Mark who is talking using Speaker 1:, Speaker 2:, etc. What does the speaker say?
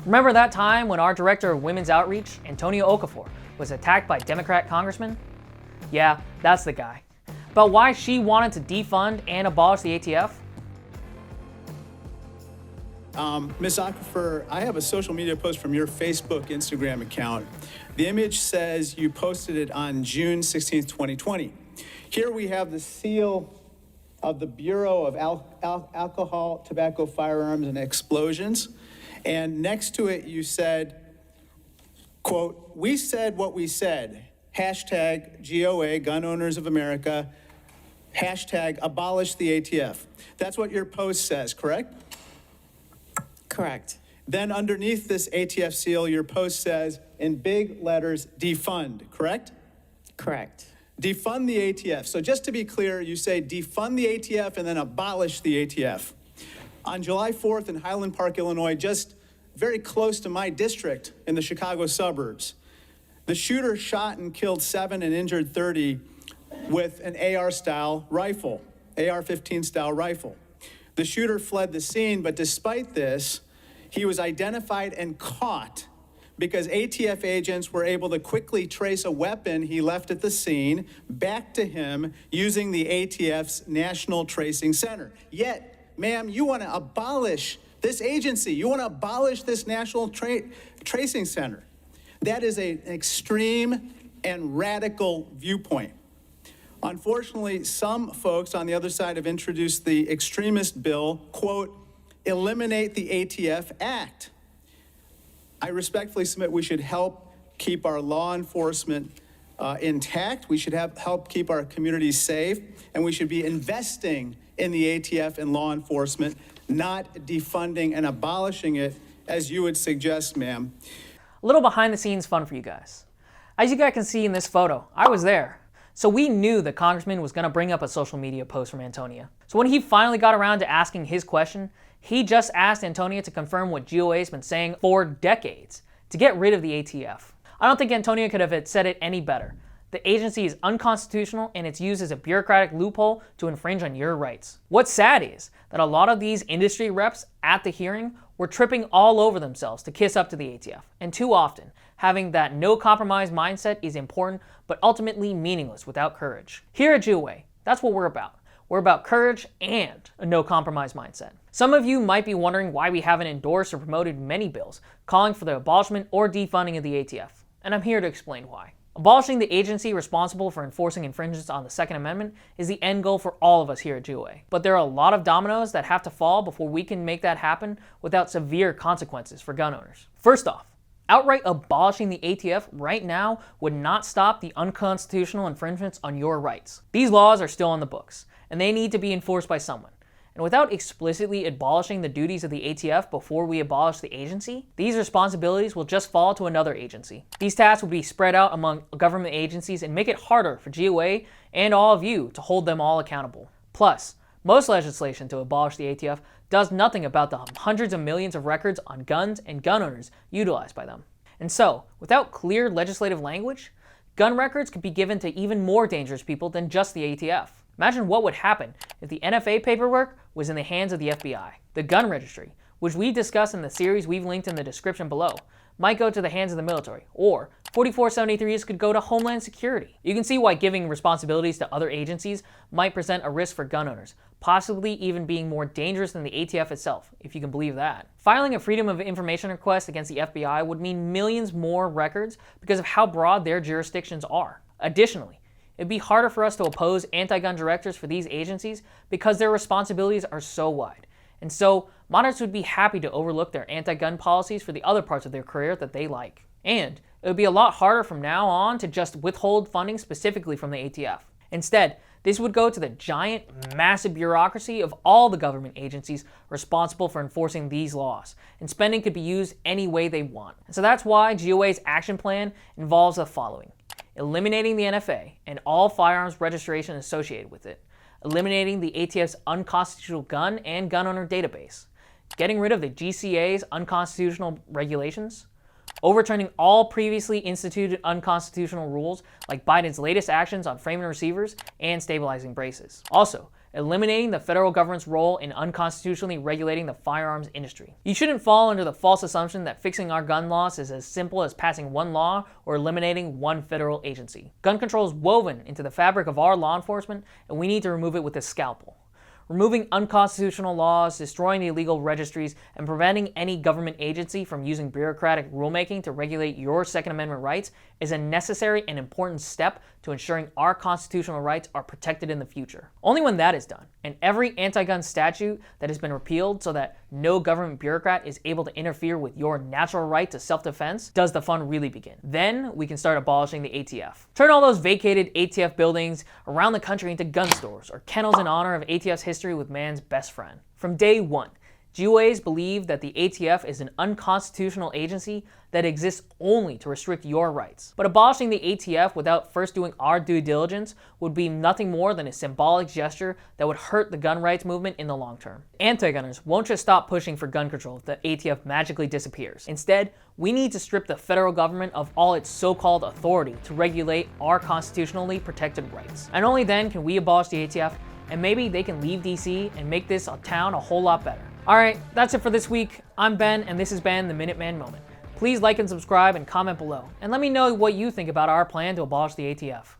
Speaker 1: Remember that time when our director of women's outreach, Antonia Okafor, was attacked by Democrat congressmen? Yeah, that's the guy. But why she wanted to defund and abolish the ATF?
Speaker 2: Ms. Okafor, I have a social media post from your Facebook, Instagram account. The image says you posted it on June 16, 2020. Here we have the seal of the Bureau of Alcohol, Tobacco, Firearms, and Explosions. And next to it, you said, quote, "We said what we said. Hashtag GOA, Gun Owners of America. Hashtag abolish the ATF." That's what your post says, correct?
Speaker 3: Correct.
Speaker 2: Then underneath this ATF seal, your post says, in big letters, defund, correct?
Speaker 3: Correct.
Speaker 2: Defund the ATF. So just to be clear, you say defund the ATF and then abolish the ATF. On July 4th in Highland Park, Illinois, just very close to my district in the Chicago suburbs, the shooter shot and killed 7 and injured 30 with an AR-style rifle, AR-15 style rifle. The shooter fled the scene, but despite this, he was identified and caught because ATF agents were able to quickly trace a weapon he left at the scene back to him using the ATF's National Tracing Center. Yet, ma'am, you want to abolish this agency. You want to abolish this National Tracing Center. That is an extreme and radical viewpoint. Unfortunately, some folks on the other side have introduced the extremist bill, quote, eliminate the ATF Act. I respectfully submit we should help keep our law enforcement intact. We should help keep our communities safe, and we should be investing in the ATF and law enforcement, not defunding and abolishing it, as you would suggest, ma'am.
Speaker 1: A little behind the scenes fun for you guys. As you guys can see in this photo, I was there. So we knew the congressman was going to bring up a social media post from Antonia. So when he finally got around to asking his question, he just asked Antonia to confirm what GOA has been saying for decades, to get rid of the ATF. I don't think Antonia could have said it any better. The agency is unconstitutional and it's used as a bureaucratic loophole to infringe on your rights. What's sad is that a lot of these industry reps at the hearing were tripping all over themselves to kiss up to the ATF. And too often, having that no compromise mindset is important, but ultimately meaningless without courage. Here at GOA, that's what we're about. We're about courage and a no compromise mindset. Some of you might be wondering why we haven't endorsed or promoted many bills calling for the abolishment or defunding of the ATF. And I'm here to explain why. Abolishing the agency responsible for enforcing infringements on the Second Amendment is the end goal for all of us here at GOA. But there are a lot of dominoes that have to fall before we can make that happen without severe consequences for gun owners. First off, outright abolishing the ATF right now would not stop the unconstitutional infringements on your rights. These laws are still on the books, and they need to be enforced by someone. And without explicitly abolishing the duties of the ATF before we abolish the agency, these responsibilities will just fall to another agency. These tasks will be spread out among government agencies and make it harder for GOA and all of you to hold them all accountable. Plus, most legislation to abolish the ATF does nothing about the hundreds of millions of records on guns and gun owners utilized by them. And so, without clear legislative language, gun records could be given to even more dangerous people than just the ATF. Imagine what would happen if the NFA paperwork was in the hands of the FBI. The gun registry, which we discussed in the series we've linked in the description below, might go to the hands of the military, or 4473s could go to Homeland Security. You can see why giving responsibilities to other agencies might present a risk for gun owners, possibly even being more dangerous than the ATF itself, if you can believe that. Filing a Freedom of Information request against the FBI would mean millions more records because of how broad their jurisdictions are. Additionally, it'd be harder for us to oppose anti-gun directors for these agencies because their responsibilities are so wide. And so, moderates would be happy to overlook their anti-gun policies for the other parts of their career that they like. And it would be a lot harder from now on to just withhold funding specifically from the ATF. Instead, this would go to the giant, massive bureaucracy of all the government agencies responsible for enforcing these laws, and spending could be used any way they want. And so that's why GOA's action plan involves the following: eliminating the NFA and all firearms registration associated with it, eliminating the ATF's unconstitutional gun and gun owner database, getting rid of the GCA's unconstitutional regulations, overturning all previously instituted unconstitutional rules like Biden's latest actions on framing receivers and stabilizing braces. Also, eliminating the federal government's role in unconstitutionally regulating the firearms industry. You shouldn't fall under the false assumption that fixing our gun laws is as simple as passing one law or eliminating one federal agency. Gun control is woven into the fabric of our law enforcement, and we need to remove it with a scalpel. Removing unconstitutional laws, destroying the illegal registries, and preventing any government agency from using bureaucratic rulemaking to regulate your Second Amendment rights is a necessary and important step to ensuring our constitutional rights are protected in the future. Only when that is done, and every anti-gun statute that has been repealed so that no government bureaucrat is able to interfere with your natural right to self-defense, does the fun really begin. Then we can start abolishing the ATF. Turn all those vacated ATF buildings around the country into gun stores or kennels in honor of ATF's history with man's best friend. From day one, GOAs believe that the ATF is an unconstitutional agency that exists only to restrict your rights. But abolishing the ATF without first doing our due diligence would be nothing more than a symbolic gesture that would hurt the gun rights movement in the long term. Anti-gunners won't just stop pushing for gun control if the ATF magically disappears. Instead, we need to strip the federal government of all its so-called authority to regulate our constitutionally protected rights. And only then can we abolish the ATF, and maybe they can leave DC and make this town a whole lot better. Alright, that's it for this week. I'm Ben, and this has been the Minuteman Moment. Please like and subscribe and comment below, and let me know what you think about our plan to abolish the ATF.